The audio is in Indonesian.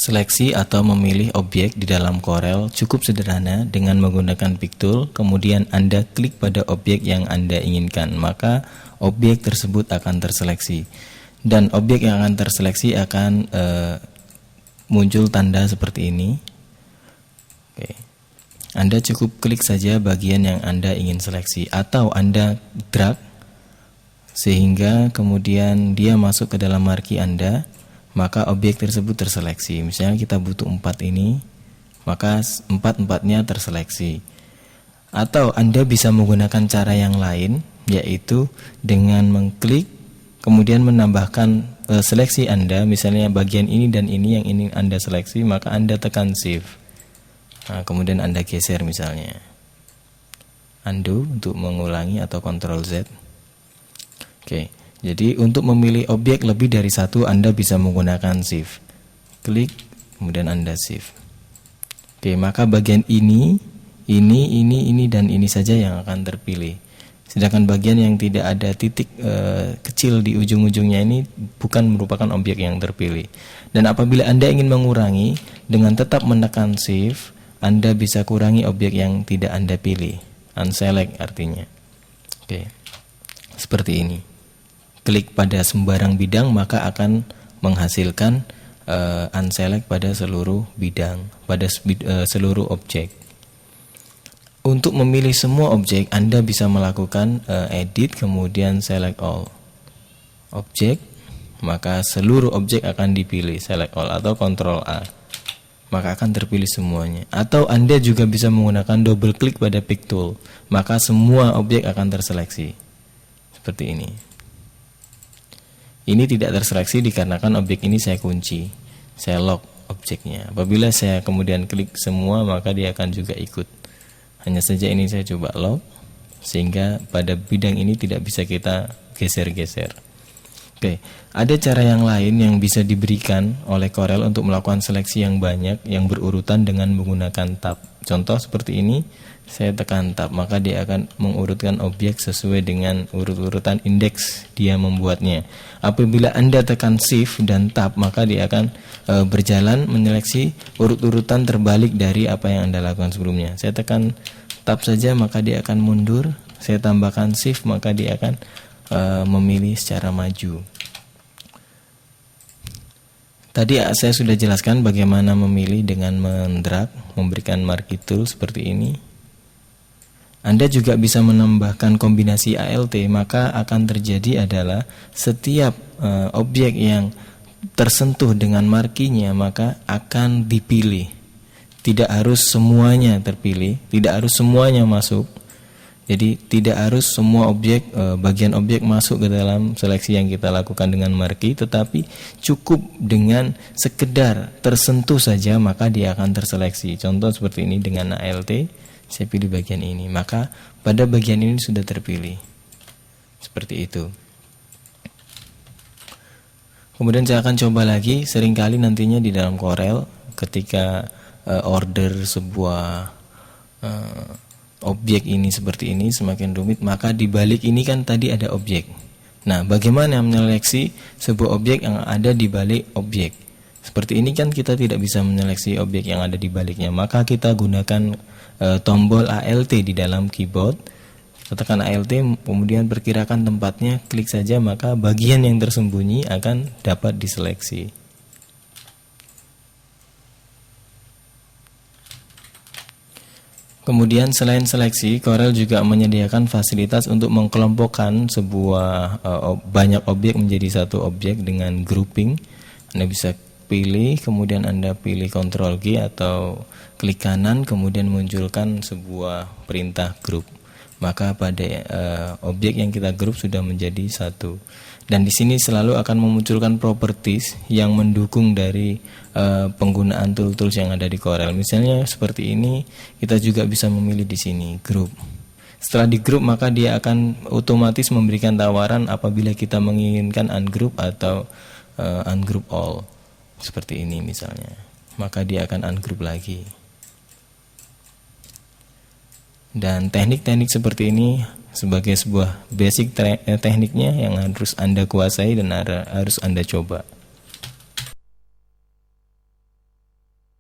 Seleksi atau memilih objek di dalam Corel cukup sederhana dengan menggunakan pick tool, kemudian Anda klik pada objek yang Anda inginkan, maka objek tersebut akan terseleksi. Dan objek yang akan terseleksi akan muncul tanda seperti ini. Oke. Anda cukup klik saja bagian yang Anda ingin seleksi, atau Anda drag sehingga kemudian dia masuk ke dalam marquee Anda, maka objek tersebut terseleksi. Misalnya kita butuh 4 ini, maka 4-4-nya terseleksi. Atau Anda bisa menggunakan cara yang lain, yaitu dengan mengklik kemudian menambahkan seleksi Anda, misalnya bagian ini dan ini yang ingin Anda seleksi, maka Anda tekan shift. Nah, kemudian Anda geser misalnya. Undo untuk mengulangi atau Ctrl Z. Oke. Jadi untuk memilih objek lebih dari satu Anda bisa menggunakan shift. Klik, kemudian Anda shift. Oke, maka bagian ini, dan ini saja yang akan terpilih. Sedangkan bagian yang tidak ada titik kecil di ujung-ujungnya ini bukan merupakan objek yang terpilih. Dan apabila Anda ingin mengurangi, dengan tetap menekan shift, Anda bisa kurangi objek yang tidak Anda pilih. Unselect artinya. Oke, seperti ini. Klik pada sembarang bidang maka akan menghasilkan unselect pada seluruh bidang, pada seluruh objek. Untuk memilih semua objek Anda bisa melakukan edit kemudian select all objek, maka seluruh objek akan dipilih, select all atau Ctrl A, maka akan terpilih semuanya. Atau Anda juga bisa menggunakan double klik pada pick tool, maka semua objek akan terseleksi seperti ini. Ini tidak terseleksi dikarenakan objek ini saya kunci, saya lock objeknya. Apabila saya kemudian klik semua maka dia akan juga ikut. Hanya saja ini saya coba lock sehingga pada bidang ini tidak bisa kita geser-geser. Oke, ada cara yang lain yang bisa diberikan oleh Corel untuk melakukan seleksi yang banyak yang berurutan dengan menggunakan tab. Contoh seperti ini, saya tekan tab maka dia akan mengurutkan objek sesuai dengan urut-urutan indeks dia membuatnya. Apabila Anda tekan shift dan tab maka dia akan berjalan menyeleksi urut-urutan terbalik dari apa yang Anda lakukan sebelumnya. Saya tekan tab saja maka dia akan mundur, saya tambahkan shift maka dia akan memilih secara maju. Tadi saya sudah jelaskan bagaimana memilih dengan mendrag, memberikan marquee tool seperti ini. Anda juga bisa menambahkan kombinasi ALT, maka akan terjadi adalah setiap objek yang tersentuh dengan markinya maka akan dipilih. Tidak harus semuanya terpilih, tidak harus semuanya masuk. Jadi tidak harus semua objek, bagian objek masuk ke dalam seleksi yang kita lakukan dengan marquee, tetapi cukup dengan sekedar tersentuh saja maka dia akan terseleksi. Contoh seperti ini dengan ALT, saya pilih bagian ini, maka pada bagian ini sudah terpilih. Seperti itu. Kemudian saya akan coba lagi, seringkali nantinya di dalam Corel ketika order sebuah objek ini seperti ini semakin rumit, maka di balik ini kan tadi ada objek. Nah, bagaimana menyeleksi sebuah objek yang ada di balik objek? Seperti ini kan kita tidak bisa menyeleksi objek yang ada di baliknya, maka kita gunakan tombol ALT di dalam keyboard. Kita tekan ALT, kemudian perkirakan tempatnya, klik saja, maka bagian yang tersembunyi akan dapat diseleksi. Kemudian selain seleksi, Corel juga menyediakan fasilitas untuk mengkelompokkan sebuah banyak objek menjadi satu objek dengan grouping. Anda bisa pilih, kemudian Anda pilih Ctrl G atau klik kanan, kemudian munculkan sebuah perintah group. Maka pada objek yang kita grup sudah menjadi satu. Dan di sini selalu akan memunculkan properties yang mendukung dari penggunaan tool-tools yang ada di Corel. Misalnya seperti ini, kita juga bisa memilih di sini group. Setelah di group maka dia akan otomatis memberikan tawaran apabila kita menginginkan ungroup atau ungroup all. Seperti ini misalnya. Maka dia akan ungroup lagi. Dan teknik-teknik seperti ini sebagai sebuah basic tekniknya yang harus Anda kuasai dan harus Anda coba.